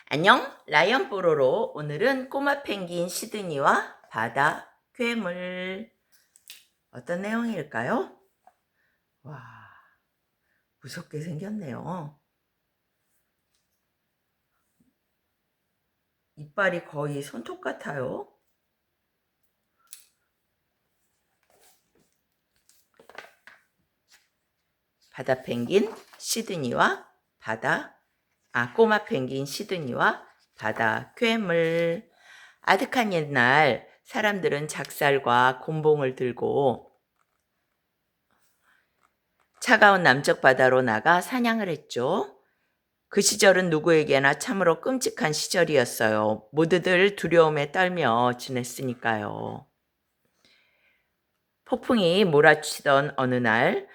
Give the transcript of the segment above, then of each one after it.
안녕, 라이언 뽀로로. 오늘은 꼬마 펭귄 시드니와 바다 괴물. 어떤 내용일까요? 와, 무섭게 생겼네요. 이빨이 거의 손톱 같아요. 바다 펭귄 시드니와 꼬마 펭귄 시드니와 바다 괴물. 아득한 옛날 사람들은 작살과 곤봉을 들고 차가운 남쪽 바다로 나가 사냥을 했죠. 그 시절은 누구에게나 참으로 끔찍한 시절이었어요. 모두들 두려움에 떨며 지냈으니까요. 폭풍이 몰아치던 어느 날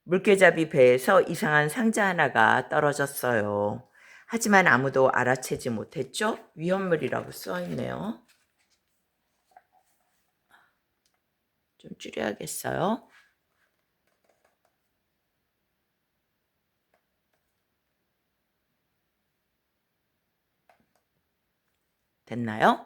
물개잡이 배에서 이상한 상자 하나가 떨어졌어요. 하지만 아무도 알아채지 못했죠. 위험물이라고 써있네요. 좀 줄여야겠어요. 됐나요?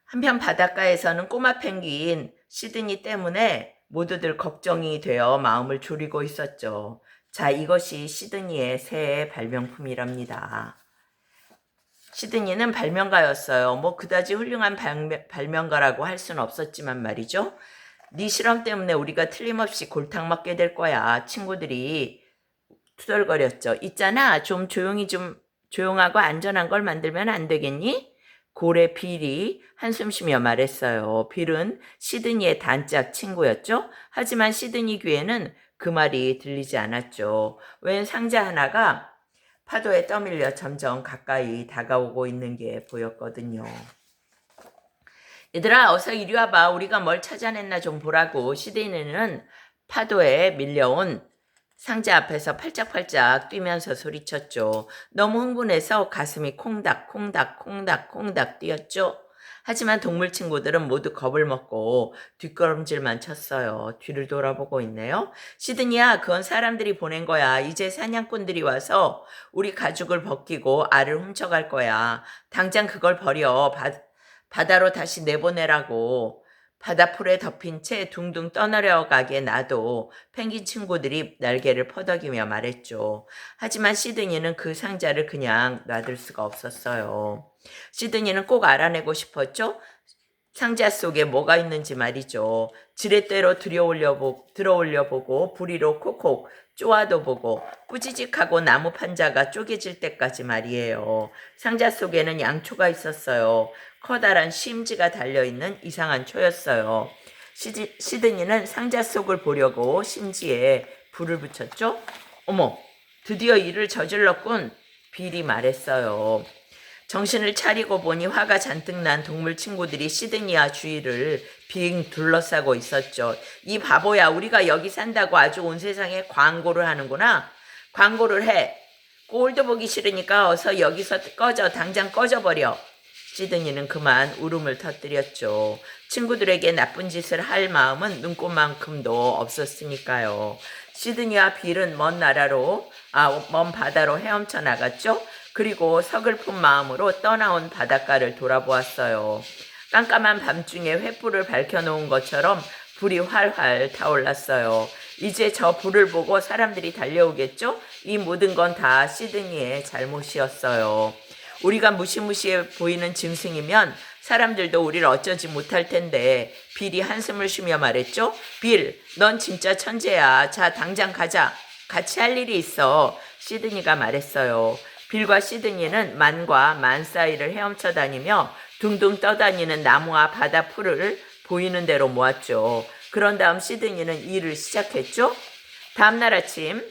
한편 바닷가에서는 꼬마 펭귄 시드니 때문에 모두들 걱정이 되어 마음을 졸이고 있었죠. 자, 이것이 시드니의 새해 발명품이랍니다. 시드니는 발명가였어요. 뭐 그다지 훌륭한 발명가라고 할 수는 없었지만 말이죠. 네 실험 때문에 우리가 틀림없이 골탕 먹게 될 거야. 친구들이 투덜거렸죠. 있잖아, 좀 조용하고 안전한 걸 만들면 안 되겠니? 고래 빌이 한숨 쉬며 말했어요. 빌은 시드니의 단짝 친구였죠. 하지만 시드니 귀에는 그 말이 들리지 않았죠. 웬 상자 하나가 파도에 떠밀려 점점 가까이 다가오고 있는 게 보였거든요. 얘들아, 어서 이리 와봐. 우리가 뭘 찾아냈나 좀 보라고. 시드니는 파도에 밀려온 상자 앞에서 팔짝팔짝 뛰면서 소리쳤죠. 너무 흥분해서 가슴이 콩닥콩닥콩닥콩닥 뛰었죠. 하지만 동물 친구들은 모두 겁을 먹고 뒷걸음질만 쳤어요. 뒤를 돌아보고 있네요. 시드니야, 그건 사람들이 보낸 거야. 이제 사냥꾼들이 와서 우리 가죽을 벗기고 알을 훔쳐갈 거야. 당장 그걸 버려. 바다로 다시 내보내라고. 바다풀에 덮인 채 둥둥 떠내려가게 놔도 펭귄 친구들이 날개를 퍼덕이며 말했죠. 하지만 시드니는 그 상자를 그냥 놔둘 수가 없었어요. 시드니는 꼭 알아내고 싶었죠. 상자 속에 뭐가 있는지 말이죠. 지렛대로 들어올려보고 부리로 콕콕 쪼아도 보고 꾸지직하고 나무 판자가 쪼개질 때까지 말이에요. 상자 속에는 양초가 있었어요. 커다란 심지가 달려있는 이상한 초였어요. 시드니는 상자 속을 보려고 심지에 불을 붙였죠. 어머, 드디어 일을 저질렀군. 빌이 말했어요. 정신을 차리고 보니 화가 잔뜩 난 동물 친구들이 시드니와 주위를 빙 둘러싸고 있었죠. 이 바보야, 우리가 여기 산다고 아주 온 세상에 광고를 하는구나. 광고를 해. 꼴도 보기 싫으니까 어서 여기서 꺼져. 당장 꺼져버려. 시드니는 그만 울음을 터뜨렸죠. 친구들에게 나쁜 짓을 할 마음은 눈꼽만큼도 없었으니까요. 시드니와 빌은 먼 바다로 헤엄쳐 나갔죠. 그리고 서글픈 마음으로 떠나온 바닷가를 돌아보았어요. 깜깜한 밤중에 횃불을 밝혀놓은 것처럼 불이 활활 타올랐어요. 이제 저 불을 보고 사람들이 달려오겠죠? 이 모든 건 다 시드니의 잘못이었어요. 우리가 무시무시해 보이는 짐승이면 사람들도 우리를 어쩌지 못할 텐데. 빌이 한숨을 쉬며 말했죠. 빌, 넌 진짜 천재야. 자, 당장 가자. 같이 할 일이 있어. 시드니가 말했어요. 빌과 시드니는 만과 만 사이를 헤엄쳐 다니며 둥둥 떠다니는 나무와 바다 풀을 보이는 대로 모았죠. 그런 다음 시드니는 일을 시작했죠. 다음날 아침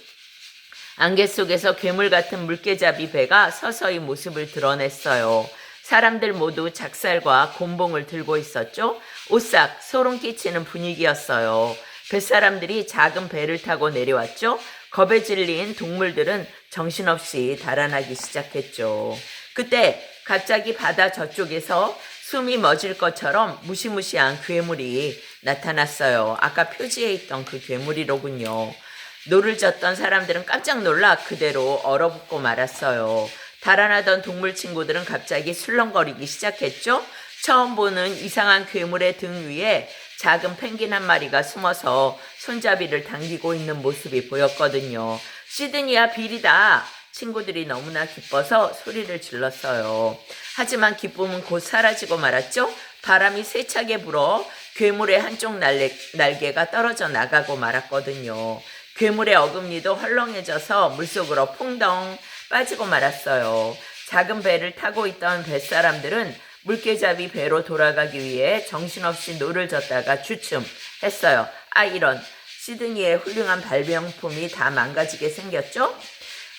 안개 속에서 괴물 같은 물개잡이 배가 서서히 모습을 드러냈어요. 사람들 모두 작살과 곤봉을 들고 있었죠. 오싹 소름 끼치는 분위기였어요. 뱃사람들이 작은 배를 타고 내려왔죠. 겁에 질린 동물들은 정신없이 달아나기 시작했죠. 그때 갑자기 바다 저쪽에서 숨이 멎을 것처럼 무시무시한 괴물이 나타났어요. 아까 표지에 있던 그 괴물이로군요. 노를 젓던 사람들은 깜짝 놀라 그대로 얼어붙고 말았어요. 달아나던 동물 친구들은 갑자기 술렁거리기 시작했죠. 처음 보는 이상한 괴물의 등 위에 작은 펭귄 한 마리가 숨어서 손잡이를 당기고 있는 모습이 보였거든요. 시드니야, 빌이다. 친구들이 너무나 기뻐서 소리를 질렀어요. 하지만 기쁨은 곧 사라지고 말았죠. 바람이 세차게 불어 괴물의 한쪽 날개가 떨어져 나가고 말았거든요. 괴물의 어금니도 헐렁해져서 물속으로 퐁덩 빠지고 말았어요. 작은 배를 타고 있던 뱃사람들은 물개잡이 배로 돌아가기 위해 정신없이 노를 젓다가 주춤했어요. 아, 이런. 시드니의 훌륭한 발명품이 다 망가지게 생겼죠?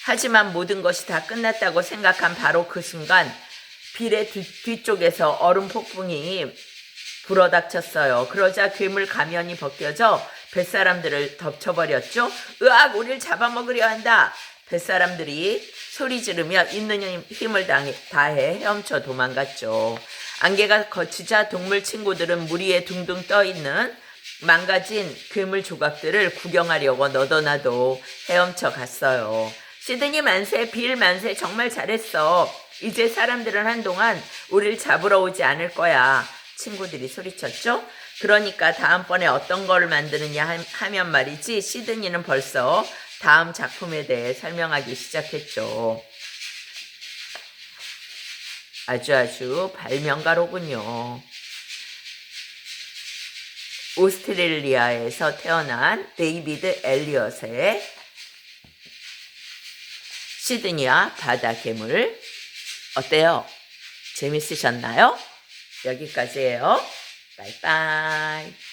하지만 모든 것이 다 끝났다고 생각한 바로 그 순간 빌의 뒤쪽에서 얼음 폭풍이 불어닥쳤어요. 그러자 괴물 가면이 벗겨져 뱃사람들을 덮쳐버렸죠. 으악, 우릴 잡아먹으려 한다. 뱃사람들이 소리 지르며 있는 힘을 다해 헤엄쳐 도망갔죠. 안개가 걷히자 동물 친구들은 물 위에 둥둥 떠있는 망가진 괴물 조각들을 구경하려고 너도나도 헤엄쳐 갔어요. 시드니 만세, 빌 만세, 정말 잘했어. 이제 사람들은 한동안 우릴 잡으러 오지 않을 거야. 친구들이 소리쳤죠. 그러니까 다음번에 어떤 걸 만드느냐 하면 말이지, 시드니는 벌써 다음 작품에 대해 설명하기 시작했죠. 아주 발명가로군요. 오스트레일리아에서 태어난 데이비드 엘리엇의 시드니와 바다 괴물. 어때요? 재밌으셨나요? 여기까지예요. 바이바이.